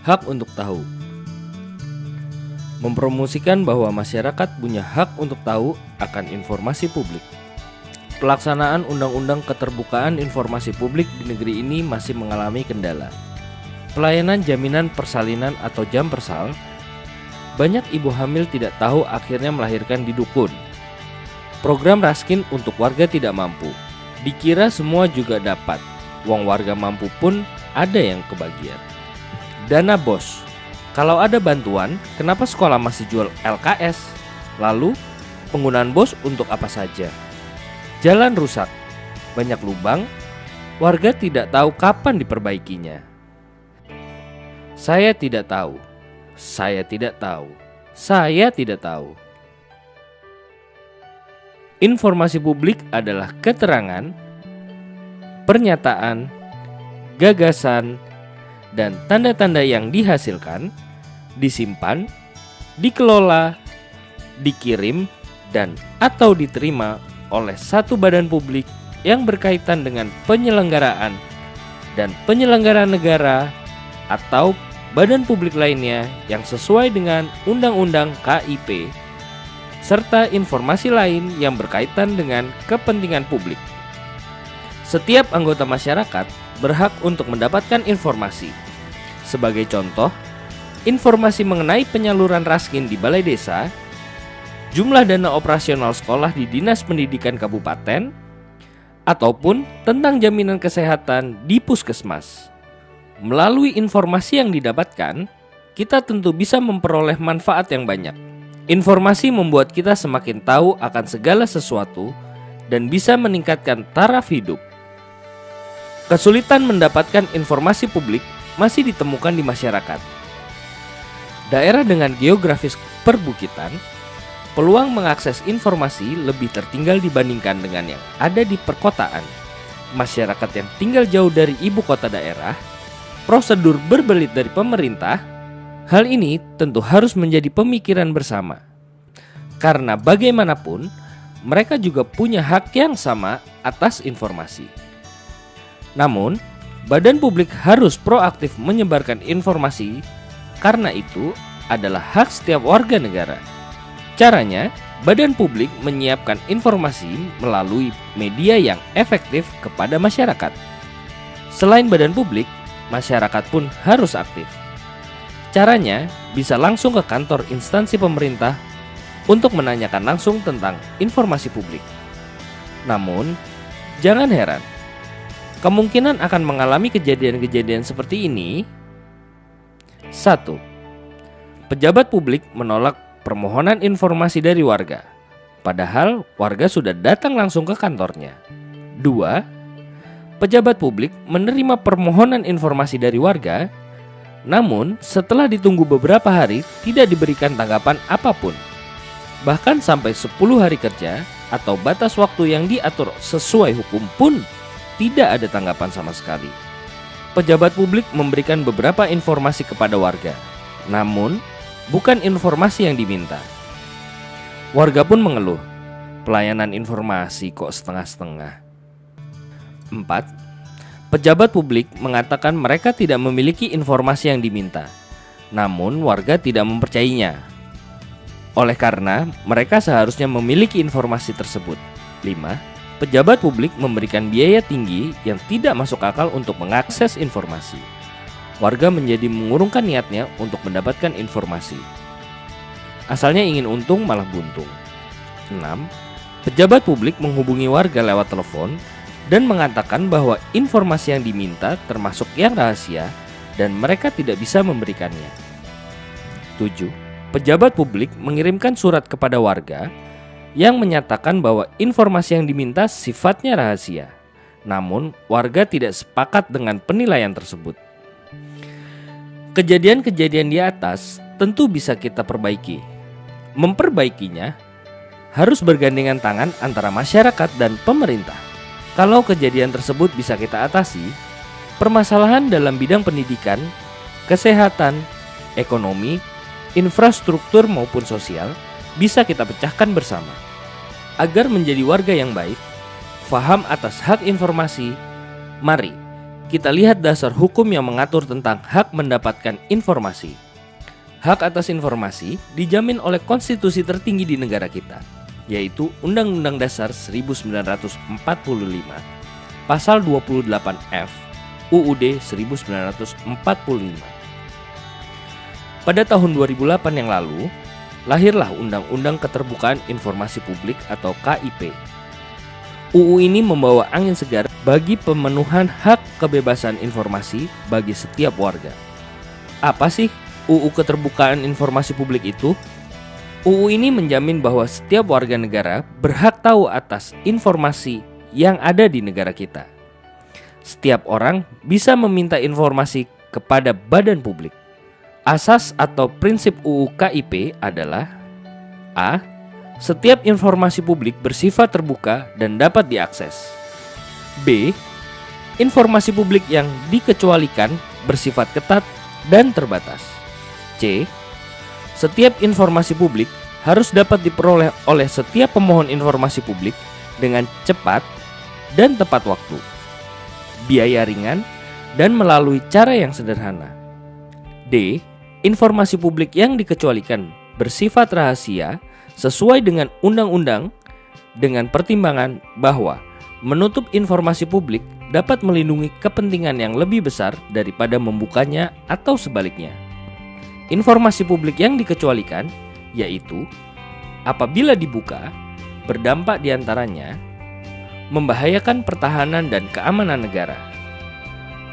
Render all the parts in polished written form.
Hak untuk tahu. Mempromosikan bahwa masyarakat punya hak untuk tahu akan informasi publik. Pelaksanaan Undang-Undang Keterbukaan Informasi Publik di negeri ini masih mengalami kendala. Pelayanan jaminan persalinan atau Jampersal, banyak ibu hamil tidak tahu akhirnya melahirkan di dukun. Program Raskin untuk warga tidak mampu, dikira semua juga dapat, uang warga mampu pun ada yang kebagian. Dana BOS, kalau ada bantuan, kenapa sekolah masih jual LKS? Lalu, penggunaan BOS untuk apa saja? Jalan rusak, banyak lubang, warga tidak tahu kapan diperbaikinya. Saya tidak tahu, saya tidak tahu, saya tidak tahu. Informasi publik adalah keterangan, pernyataan, gagasan, dan tanda-tanda yang dihasilkan, disimpan, dikelola, dikirim, dan atau diterima oleh satu badan publik yang berkaitan dengan penyelenggaraan dan penyelenggaraan negara atau badan publik lainnya yang sesuai dengan Undang-Undang KIP, serta informasi lain yang berkaitan dengan kepentingan publik. Setiap anggota masyarakat berhak untuk mendapatkan informasi. Sebagai contoh, informasi mengenai penyaluran Raskin di Balai Desa, jumlah dana operasional sekolah di Dinas Pendidikan Kabupaten, ataupun tentang jaminan kesehatan di Puskesmas. Melalui informasi yang didapatkan, kita tentu bisa memperoleh manfaat yang banyak. Informasi membuat kita semakin tahu akan segala sesuatu dan bisa meningkatkan taraf hidup. Kesulitan mendapatkan informasi publik masih ditemukan di masyarakat. Daerah dengan geografis perbukitan, peluang mengakses informasi lebih tertinggal dibandingkan dengan yang ada di perkotaan. Masyarakat yang tinggal jauh dari ibu kota daerah, prosedur berbelit dari pemerintah, hal ini tentu harus menjadi pemikiran bersama. Karena bagaimanapun, mereka juga punya hak yang sama atas informasi. Namun, badan publik harus proaktif menyebarkan informasi karena itu adalah hak setiap warga negara. Caranya, badan publik menyiapkan informasi melalui media yang efektif kepada masyarakat. Selain badan publik, masyarakat pun harus aktif. Caranya bisa langsung ke kantor instansi pemerintah untuk menanyakan langsung tentang informasi publik. Namun, jangan heran, kemungkinan akan mengalami kejadian-kejadian seperti ini. 1. Pejabat publik menolak permohonan informasi dari warga, padahal warga sudah datang langsung ke kantornya. 2. Pejabat publik menerima permohonan informasi dari warga, namun setelah ditunggu beberapa hari tidak diberikan tanggapan apapun. Bahkan sampai 10 hari kerja atau batas waktu yang diatur sesuai hukum pun tidak ada tanggapan sama sekali. Pejabat publik memberikan beberapa informasi kepada warga, namun bukan informasi yang diminta. Warga pun mengeluh, pelayanan informasi kok setengah-setengah. 4. Pejabat publik mengatakan mereka tidak memiliki informasi yang diminta, namun warga tidak mempercayainya. Oleh karena mereka seharusnya memiliki informasi tersebut. 5. Pejabat publik memberikan biaya tinggi yang tidak masuk akal untuk mengakses informasi. Warga menjadi mengurungkan niatnya untuk mendapatkan informasi. Asalnya ingin untung malah buntung. 6. Pejabat publik menghubungi warga lewat telepon dan mengatakan bahwa informasi yang diminta termasuk yang rahasia dan mereka tidak bisa memberikannya. 7. Pejabat publik mengirimkan surat kepada warga yang menyatakan bahwa informasi yang diminta sifatnya rahasia. Namun, warga tidak sepakat dengan penilaian tersebut. Kejadian-kejadian di atas tentu bisa kita perbaiki. Memperbaikinya harus bergandengan tangan antara masyarakat dan pemerintah. Kalau kejadian tersebut bisa kita atasi, permasalahan dalam bidang pendidikan, kesehatan, ekonomi, infrastruktur maupun sosial bisa kita pecahkan bersama. Agar menjadi warga yang baik, faham atas hak informasi, mari kita lihat dasar hukum yang mengatur tentang hak mendapatkan informasi. Hak atas informasi dijamin oleh konstitusi tertinggi di negara kita, yaitu Undang-Undang Dasar 1945, Pasal 28F, UUD 1945. Pada tahun 2008 yang lalu, lahirlah Undang-Undang Keterbukaan Informasi Publik atau KIP. UU ini membawa angin segar bagi pemenuhan hak kebebasan informasi bagi setiap warga. Apa sih UU Keterbukaan Informasi Publik itu? UU ini menjamin bahwa setiap warga negara berhak tahu atas informasi yang ada di negara kita. Setiap orang bisa meminta informasi kepada badan publik. Asas atau prinsip UU KIP adalah: A. Setiap informasi publik bersifat terbuka dan dapat diakses. B. Informasi publik yang dikecualikan bersifat ketat dan terbatas. C. Setiap informasi publik harus dapat diperoleh oleh setiap pemohon informasi publik dengan cepat dan tepat waktu, biaya ringan, dan melalui cara yang sederhana. D. Informasi publik yang dikecualikan bersifat rahasia sesuai dengan undang-undang dengan pertimbangan bahwa menutup informasi publik dapat melindungi kepentingan yang lebih besar daripada membukanya atau sebaliknya. Informasi publik yang dikecualikan yaitu apabila dibuka berdampak diantaranya membahayakan pertahanan dan keamanan negara,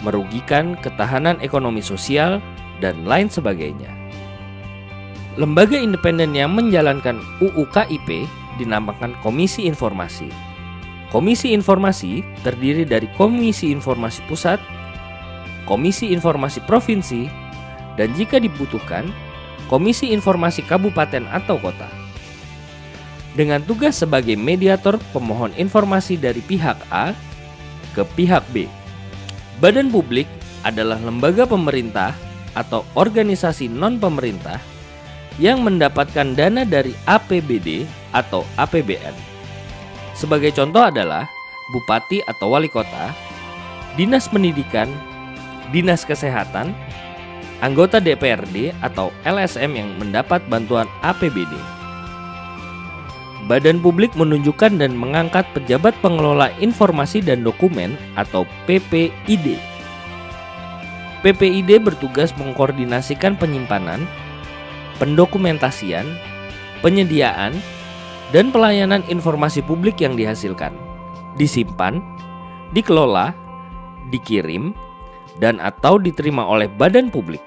merugikan ketahanan ekonomi sosial, dan lain sebagainya. Lembaga independen yang menjalankan UU KIP dinamakan Komisi Informasi. Komisi Informasi terdiri dari Komisi Informasi Pusat, Komisi Informasi Provinsi, dan jika dibutuhkan, Komisi Informasi Kabupaten atau Kota. Dengan tugas sebagai mediator pemohon informasi dari pihak A ke pihak B. Badan publik adalah lembaga pemerintah atau organisasi non-pemerintah yang mendapatkan dana dari APBD atau APBN. Sebagai contoh adalah Bupati atau Wali Kota, Dinas Pendidikan, Dinas Kesehatan, anggota DPRD atau LSM yang mendapat bantuan APBD. Badan publik menunjukkan dan mengangkat pejabat pengelola informasi dan dokumen atau PPID. PPID bertugas mengkoordinasikan penyimpanan, pendokumentasian, penyediaan, dan pelayanan informasi publik yang dihasilkan, disimpan, dikelola, dikirim, dan atau diterima oleh badan publik.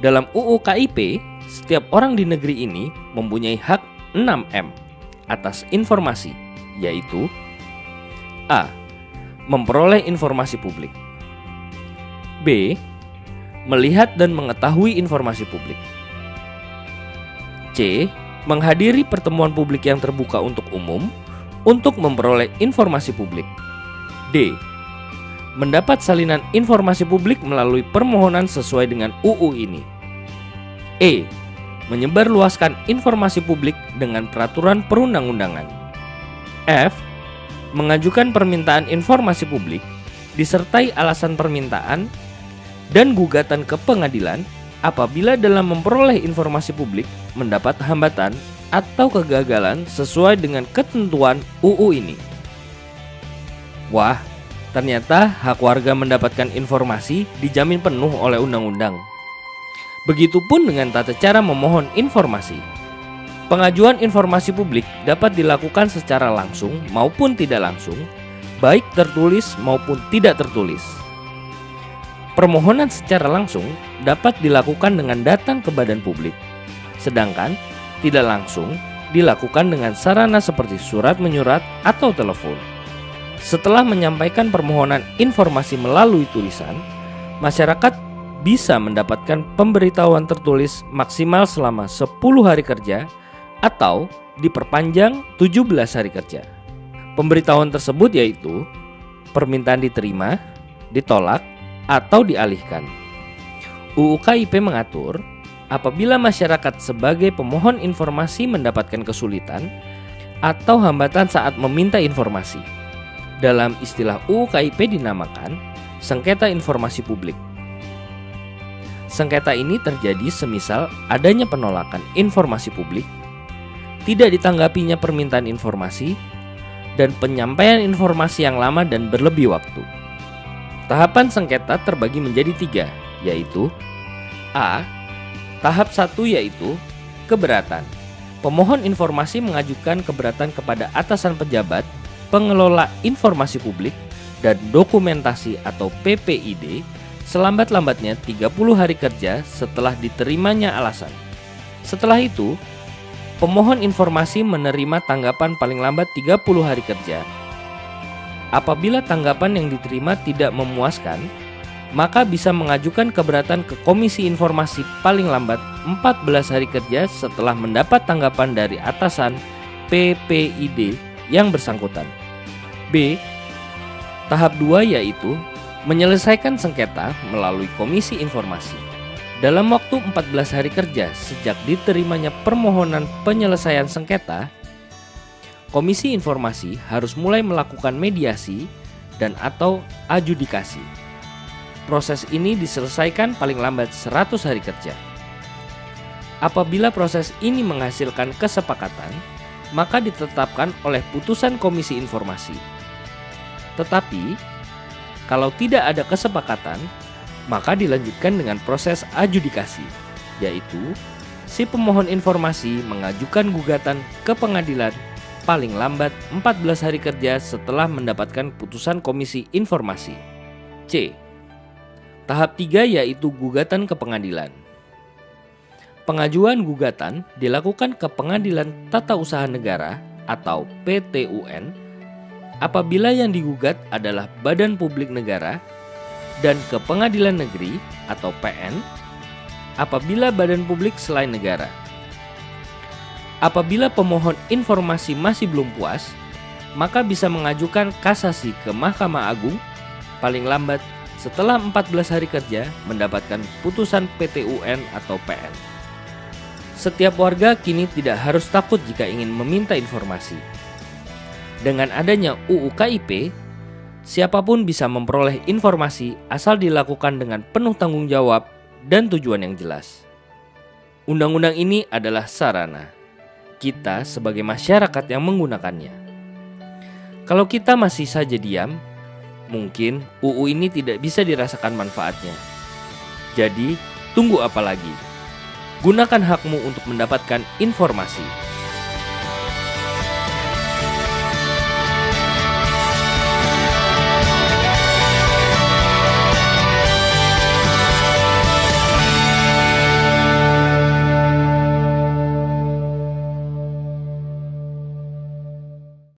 Dalam UU KIP, setiap orang di negeri ini mempunyai hak 6M atas informasi, yaitu A. Memperoleh informasi publik. B. Melihat dan mengetahui informasi publik. C. Menghadiri pertemuan publik yang terbuka untuk umum untuk memperoleh informasi publik. D. Mendapat salinan informasi publik melalui permohonan sesuai dengan UU ini. E. Menyebarluaskan informasi publik dengan peraturan perundang-undangan. F. Mengajukan permintaan informasi publik disertai alasan permintaan dan gugatan ke pengadilan apabila dalam memperoleh informasi publik mendapat hambatan atau kegagalan sesuai dengan ketentuan UU ini. Wah, ternyata hak warga mendapatkan informasi dijamin penuh oleh undang-undang. Begitupun dengan tata cara memohon informasi. Pengajuan informasi publik dapat dilakukan secara langsung maupun tidak langsung, baik tertulis maupun tidak tertulis. Permohonan secara langsung dapat dilakukan dengan datang ke badan publik, sedangkan tidak langsung dilakukan dengan sarana seperti surat menyurat atau telepon. Setelah menyampaikan permohonan informasi melalui tulisan, masyarakat bisa mendapatkan pemberitahuan tertulis maksimal selama 10 hari kerja atau diperpanjang 17 hari kerja. Pemberitahuan tersebut yaitu permintaan diterima, ditolak, atau dialihkan. UU KIP mengatur apabila masyarakat sebagai pemohon informasi mendapatkan kesulitan atau hambatan saat meminta informasi, Dalam istilah UU KIP dinamakan sengketa informasi publik. Sengketa ini terjadi semisal adanya penolakan informasi publik, tidak ditanggapinya permintaan informasi, dan penyampaian informasi yang lama dan berlebih waktu. Tahapan sengketa terbagi menjadi 3, yaitu A. Tahap 1 yaitu keberatan. Pemohon informasi mengajukan keberatan kepada atasan pejabat, pengelola informasi publik, dan dokumentasi atau PPID selambat-lambatnya 30 hari kerja setelah diterimanya alasan. Setelah itu, pemohon informasi menerima tanggapan paling lambat 30 hari kerja. Apabila tanggapan yang diterima tidak memuaskan, maka bisa mengajukan keberatan ke Komisi Informasi paling lambat 14 hari kerja setelah mendapat tanggapan dari atasan PPID yang bersangkutan. B. Tahap 2 yaitu menyelesaikan sengketa melalui Komisi Informasi. Dalam waktu 14 hari kerja sejak diterimanya permohonan penyelesaian sengketa, Komisi Informasi harus mulai melakukan mediasi dan atau adjudikasi. Proses ini diselesaikan paling lambat 100 hari kerja. Apabila proses ini menghasilkan kesepakatan, maka ditetapkan oleh putusan Komisi Informasi. Tetapi, kalau tidak ada kesepakatan, maka dilanjutkan dengan proses adjudikasi, yaitu si pemohon informasi mengajukan gugatan ke pengadilan paling lambat 14 hari kerja setelah mendapatkan putusan Komisi Informasi. C. Tahap 3 yaitu gugatan ke pengadilan. Pengajuan gugatan dilakukan ke Pengadilan Tata Usaha Negara atau PTUN apabila yang digugat adalah badan publik negara, dan ke Pengadilan Negeri atau PN apabila badan publik selain negara. Apabila pemohon informasi masih belum puas, maka bisa mengajukan kasasi ke Mahkamah Agung paling lambat setelah 14 hari kerja mendapatkan putusan PTUN atau PN. Setiap warga kini tidak harus takut jika ingin meminta informasi. Dengan adanya UU KIP, siapapun bisa memperoleh informasi asal dilakukan dengan penuh tanggung jawab dan tujuan yang jelas. Undang-undang ini adalah sarana kita sebagai masyarakat yang menggunakannya. Kalau kita masih saja diam, mungkin UU ini tidak bisa dirasakan manfaatnya. Jadi, tunggu apa lagi? Gunakan hakmu untuk mendapatkan informasi.